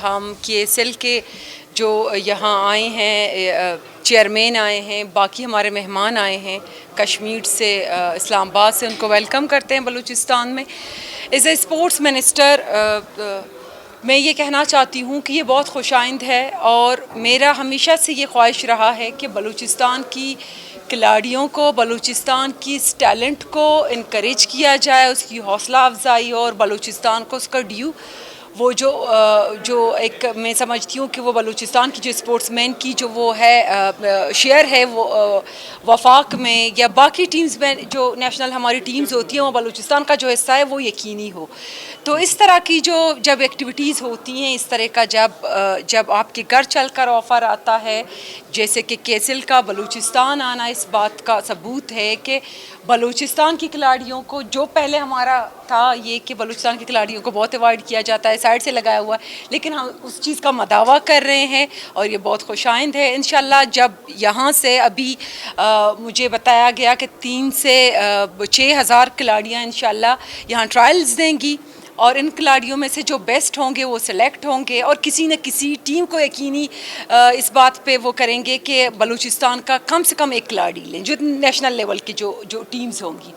ہم KSL کے جو یہاں آئے ہیں چیئرمین آئے ہیں، باقی ہمارے مہمان آئے ہیں کشمیر سے، اسلام آباد سے، ان کو ویلکم کرتے ہیں بلوچستان میں۔ ایز اے اسپورٹس منسٹر میں یہ کہنا چاہتی ہوں کہ یہ بہت خوش آئند ہے، اور میرا ہمیشہ سے یہ خواہش رہا ہے کہ بلوچستان کی کھلاڑیوں کو، بلوچستان کی اس ٹیلنٹ کو انکریج کیا جائے، اس کی حوصلہ افزائی، اور بلوچستان کو اس کا ڈیو وہ جو ایک میں سمجھتی ہوں کہ وہ بلوچستان کی جو اسپورٹس مین کی جو وہ ہے شیئر ہے، وہ وفاق میں یا باقی ٹیمز میں جو نیشنل ہماری ٹیمز ہوتی ہیں وہ بلوچستان کا جو حصہ ہے وہ یقینی ہو۔ تو اس طرح کی جب ایکٹیویٹیز ہوتی ہیں، اس طرح کا جب آپ کے گھر چل کر آفر آتا ہے، جیسے کہ KSL کا بلوچستان آنا اس بات کا ثبوت ہے کہ بلوچستان کی کھلاڑیوں کو، جو پہلے ہمارا تھا یہ کہ بلوچستان کی کھلاڑیوں کو بہت اوائڈ کیا جاتا ہے، سائڈ سے لگایا ہوا ہے، لیکن ہم اس چیز کا مداوع کر رہے ہیں اور یہ بہت خوش آئند ہے۔ انشاءاللہ جب یہاں سے ابھی مجھے بتایا گیا کہ 3 سے 6,000 کھلاڑیاں انشاءاللہ یہاں ٹرائلز دیں گی، اور ان کھلاڑیوں میں سے جو بیسٹ ہوں گے وہ سلیکٹ ہوں گے، اور کسی نہ کسی ٹیم کو یقینی اس بات پہ وہ کریں گے کہ بلوچستان کا کم سے کم ایک کھلاڑی لیں، جو نیشنل لیول کی جو ٹیمز ہوں گی۔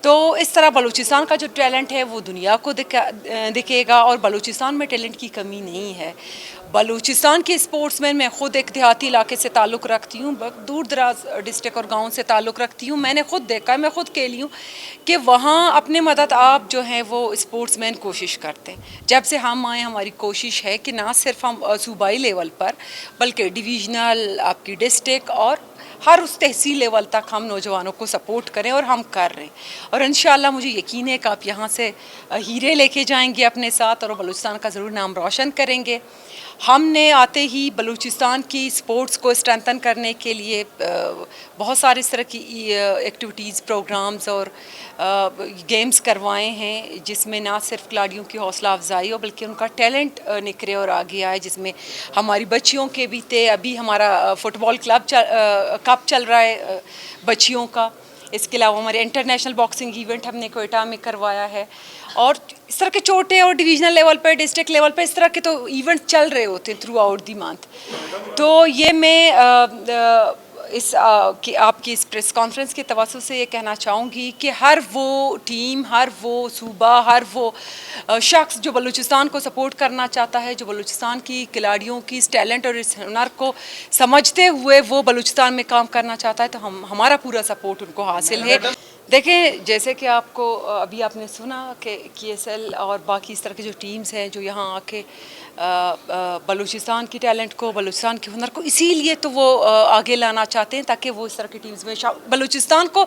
تو اس طرح بلوچستان کا جو ٹیلنٹ ہے وہ دنیا کو دکھے گا، اور بلوچستان میں ٹیلنٹ کی کمی نہیں ہے۔ بلوچستان کے اسپورٹس میں خود ایک دیہاتی علاقے سے تعلق رکھتی ہوں، دور دراز ڈسٹرکٹ اور گاؤں سے تعلق رکھتی ہوں۔ میں نے خود دیکھا ہے، میں خود کھیلی ہوں کہ وہاں اپنے مدد آپ جو ہیں وہ اسپورٹس مین کوشش کرتے ہیں۔ جب سے ہم آئے ہماری کوشش ہے کہ نہ صرف ہم صوبائی لیول پر بلکہ ڈویژنل، آپ کی ڈسٹرکٹ اور ہر اس تحصیل لیول تک ہم نوجوانوں کو سپورٹ کریں، اور ہم کر رہے ہیں۔ اور انشاءاللہ مجھے یقین ہے کہ آپ یہاں سے ہیرے لے کے جائیں گے اپنے ساتھ، اور بلوچستان کا ضرور نام روشن کریں گے۔ ہم نے آتے ہی بلوچستان کی سپورٹس کو اسٹرینتھن کرنے کے لیے بہت سارے اس طرح کی ایکٹیویٹیز، پروگرامز اور گیمز کروائے ہیں، جس میں نہ صرف کھلاڑیوں کی حوصلہ افزائی ہو بلکہ ان کا ٹیلنٹ نکھرے اور آگے آئے، جس میں ہماری بچیوں کے بھی تھے۔ ابھی ہمارا فٹ بال کپ چل رہا ہے بچیوں کا، اس کے علاوہ ہمارے انٹرنیشنل باکسنگ ایونٹ ہم نے کوئٹہ میں کروایا ہے، اور اس طرح کے چھوٹے اور ڈویژنل لیول پہ، ڈسٹرکٹ لیول پہ اس طرح کے تو ایونٹ چل رہے ہوتے ہیں تھرو آؤٹ دی منتھ۔ تو یہ میں آپ کی اس پریس کانفرنس کے توسط سے یہ کہنا چاہوں گی کہ ہر وہ ٹیم، ہر وہ صوبہ، ہر وہ شخص جو بلوچستان کو سپورٹ کرنا چاہتا ہے، جو بلوچستان کی کھلاڑیوں کی اس ٹیلنٹ اور اس ہنر کو سمجھتے ہوئے وہ بلوچستان میں کام کرنا چاہتا ہے، تو ہمارا پورا سپورٹ ان کو حاصل ہے۔ دیکھیں، جیسے کہ آپ کو ابھی آپ نے سنا کہ KSL اور باقی اس طرح کی جو ٹیمز ہیں جو یہاں آ کے بلوچستان کی ٹیلنٹ کو، بلوچستان کے ہنر کو اسی لیے تو وہ آگے لانا چاہتے ہیں تاکہ وہ اس طرح کی ٹیمز میں بلوچستان کو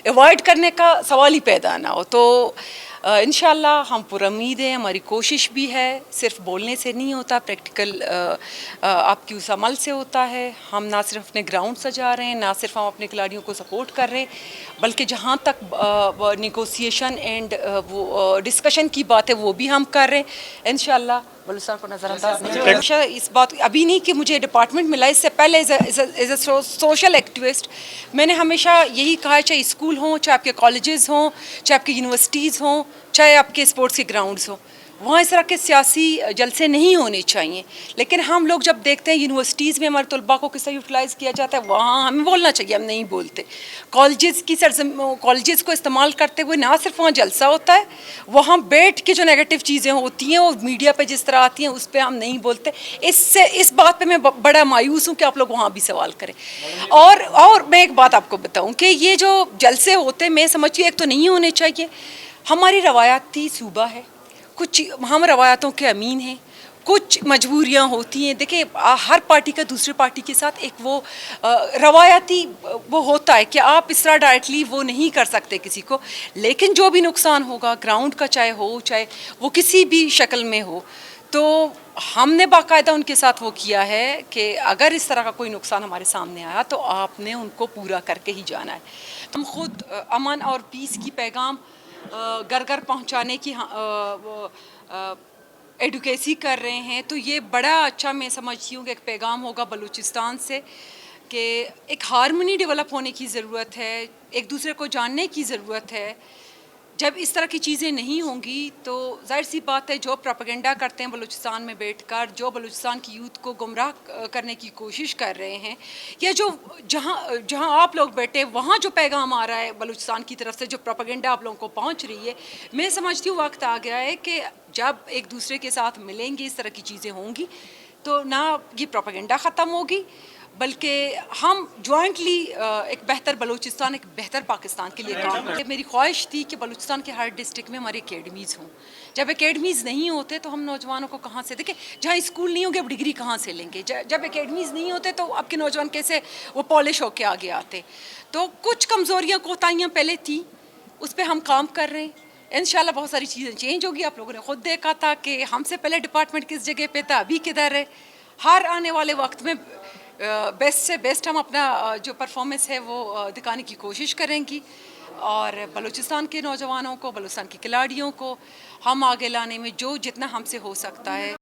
ایوائڈ کرنے کا سوال ہی پیدا نہ ہو۔ تو انشاءاللہ ہم پر امید ہیں، ہماری کوشش بھی ہے، صرف بولنے سے نہیں ہوتا، پریکٹیکل آپ کی اس عمل سے ہوتا ہے۔ ہم نہ صرف اپنے گراؤنڈ سجا رہے ہیں، نہ صرف ہم اپنے کھلاڑیوں کو سپورٹ کر رہے ہیں، بلکہ جہاں تک نیگوسیشن اینڈ وہ ڈسکشن کی بات ہے وہ بھی ہم کر رہے ہیں۔ انشاءاللہ بلوچستان کو نظر انداز نہیں کریں۔ اس بات ابھی نہیں کہ مجھے ڈپارٹمنٹ ملا، اس سے پہلے ایز اے سوشل ایکٹیوسٹ میں نے ہمیشہ یہی کہا ہے، چاہے اسکول ہوں، چاہے آپ کے کالجز ہوں، چاہے آپ کی یونیورسٹیز ہوں، چاہے آپ کے اسپورٹس کے گراؤنڈز ہوں، وہاں اس طرح کے سیاسی جلسے نہیں ہونے چاہیے۔ لیکن ہم لوگ جب دیکھتے ہیں یونیورسٹیز میں ہمارے طلباء کو کس طرح یوٹیلائز کیا جاتا ہے، وہاں ہمیں بولنا چاہیے، ہم نہیں بولتے۔ کالجز کو استعمال کرتے ہوئے نہ صرف وہاں جلسہ ہوتا ہے، وہاں بیٹھ کے جو نیگیٹو چیزیں ہوتی ہیں وہ میڈیا پہ جس طرح آتی ہیں اس پہ ہم نہیں بولتے۔ اس بات پہ میں بڑا مایوس ہوں کہ آپ لوگ وہاں بھی سوال کریں۔ اور میں ایک بات آپ کو بتاؤں کہ یہ جو جلسے ہوتے ہیں، میں سمجھتی ہوں ایک تو نہیں ہونے چاہیے۔ ہماری روایتی صوبہ ہے، کچھ ہم روایتوں کے امین ہیں، کچھ مجبوریاں ہوتی ہیں۔ دیکھیں، ہر پارٹی کا دوسری پارٹی کے ساتھ ایک وہ روایتی وہ ہوتا ہے کہ آپ اس طرح ڈائریکٹلی وہ نہیں کر سکتے کسی کو، لیکن جو بھی نقصان ہوگا گراؤنڈ کا، چاہے وہ کسی بھی شکل میں ہو، تو ہم نے باقاعدہ ان کے ساتھ وہ کیا ہے کہ اگر اس طرح کا کوئی نقصان ہمارے سامنے آیا تو آپ نے ان کو پورا کر کے ہی جانا ہے۔ ہم خود امن اور پیس کی پیغام گھر گھر پہنچانے کی ایڈوکیسی کر رہے ہیں، تو یہ بڑا اچھا میں سمجھتی ہوں کہ ایک پیغام ہوگا بلوچستان سے کہ ایک ہارمونی ڈیولپ ہونے کی ضرورت ہے، ایک دوسرے کو جاننے کی ضرورت ہے۔ جب اس طرح کی چیزیں نہیں ہوں گی تو ظاہر سی بات ہے جو پروپیگنڈا کرتے ہیں بلوچستان میں بیٹھ کر، جو بلوچستان کی یوتھ کو گمراہ کرنے کی کوشش کر رہے ہیں، یا جو جہاں آپ لوگ بیٹھے وہاں جو پیغام آ رہا ہے بلوچستان کی طرف سے، جو پروپیگنڈا آپ لوگوں کو پہنچ رہی ہے، میں سمجھتی ہوں وقت آ گیا ہے کہ جب ایک دوسرے کے ساتھ ملیں گے، اس طرح کی چیزیں ہوں گی تو نہ یہ پروپیگنڈا ختم ہوگی، بلکہ ہم جوائنٹلی ایک بہتر بلوچستان، ایک بہتر پاکستان کے لیے کام کریں۔ میری خواہش تھی کہ بلوچستان کے ہر ڈسٹرکٹ میں ہماری اکیڈمیز ہوں۔ جب اکیڈمیز نہیں ہوتے تو ہم نوجوانوں کو کہاں سے دیکھیں، جہاں اسکول نہیں ہوں گے اب ڈگری کہاں سے لیں گے؟ جب اکیڈمیز نہیں ہوتے تو اب کے نوجوان کیسے وہ پالش ہو کے آگے آتے؟ تو کچھ کمزوریاں کوتاہیاں پہلے تھیں، اس پہ ہم کام کر رہے ہیں۔ انشاءاللہ بہت ساری چیزیں چینج ہوگی۔ آپ لوگوں نے خود دیکھا تھا کہ ہم سے پہلے ڈپارٹمنٹ کس جگہ پہ تھا، ابھی کدھر ہے۔ ہر آنے والے وقت میں بیسٹ سے بیسٹ ہم اپنا جو پرفارمنس ہے وہ دکھانے کی کوشش کریں گی، اور بلوچستان کے نوجوانوں کو، بلوچستان کے کھلاڑیوں کو ہم آگے لانے میں جو جتنا ہم سے ہو سکتا ہے